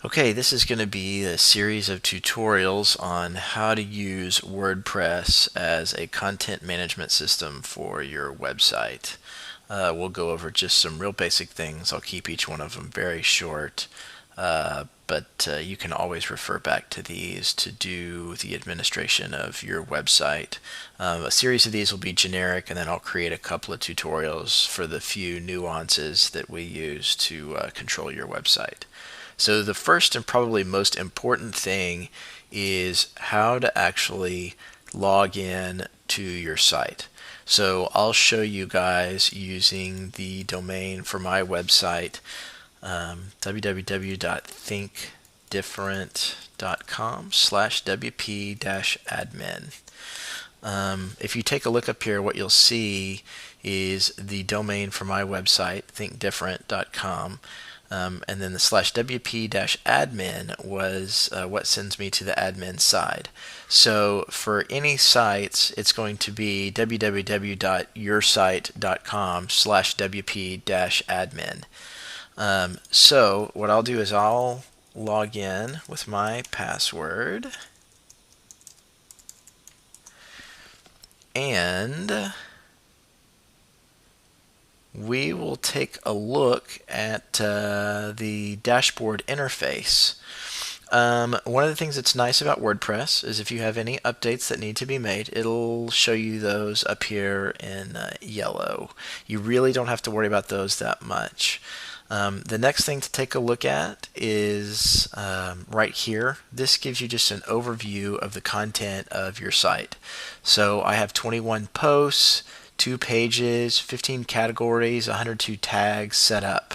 Okay, this is going to be a series of tutorials on how to use WordPress as a content management system for your website. We'll go over just some real basic things. I'll keep each one of them very short, but you can always refer back to these to do the administration of your website. A series of these will be generic, and then I'll create a couple of tutorials for the few nuances that we use to control your website. So the first and probably most important thing is how to actually log in to your site. So I'll show you guys using the domain for my website, www.thinkdifferent.com/wp-admin. If you take a look up here, what you'll see is the domain for my website, thinkdifferent.com. And then the /wp-admin was what sends me to the admin side. So for any sites, it's going to be www.yoursite.com/wp-admin. So what I'll do is I'll log in with my password, and we will take a look at the dashboard interface. One of the things that's nice about WordPress is if you have any updates that need to be made, it'll show you those up here in yellow. You really don't have to worry about those that much. The next thing to take a look at is right here. This gives you just an overview of the content of your site. So I have 21 posts, 2 pages, 15 categories, 102 tags set up.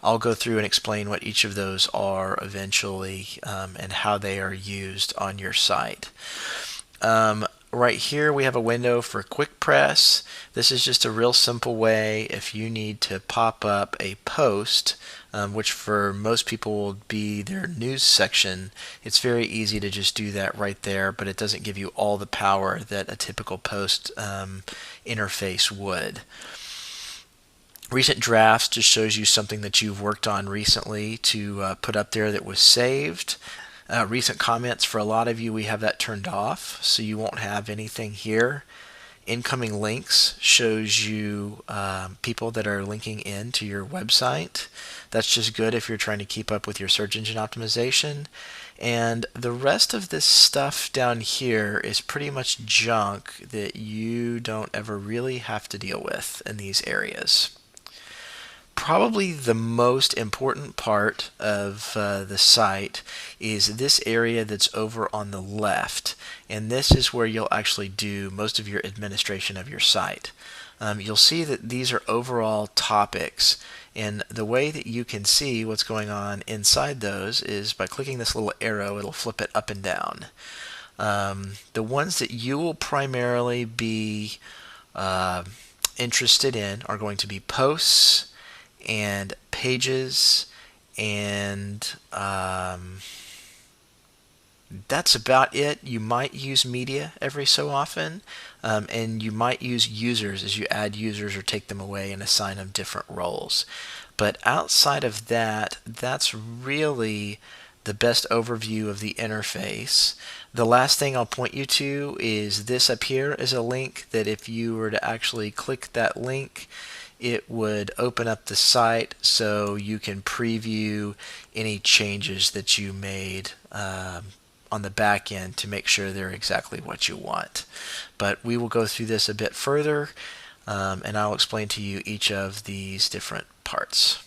I'll go through and explain what each of those are eventually and how they are used on your site. Right here we have a window for quick press. This is just a real simple way if you need to pop up a post, which for most people will be their news section. It's very easy to just do that right there, but it doesn't give you all the power that a typical post interface would. Recent drafts just shows you something that you've worked on recently to put up there that was saved. Recent comments, for a lot of you, we have that turned off, so you won't have anything here. Incoming links shows you people that are linking in to your website. That's just good if you're trying to keep up with your search engine optimization. And the rest of this stuff down here is pretty much junk that you don't ever really have to deal with in these areas. Probably the most important part of the site is this area that's over on the left, and this is where you'll actually do most of your administration of your site. You'll see that these are overall topics, and the way that you can see what's going on inside those is by clicking this little arrow. It'll flip it up and down. The ones that you will primarily be interested in are going to be posts and pages, and that's about it. You might use media every so often, and you might use users as you add users or take them away and assign them different roles. But outside of that, that's really the best overview of the interface. The last thing I'll point you to is this up here is a link that if you were to actually click that link, it would open up the site so you can preview any changes that you made on the back end to make sure they're exactly what you want. But we will go through this a bit further, and I'll explain to you each of these different parts.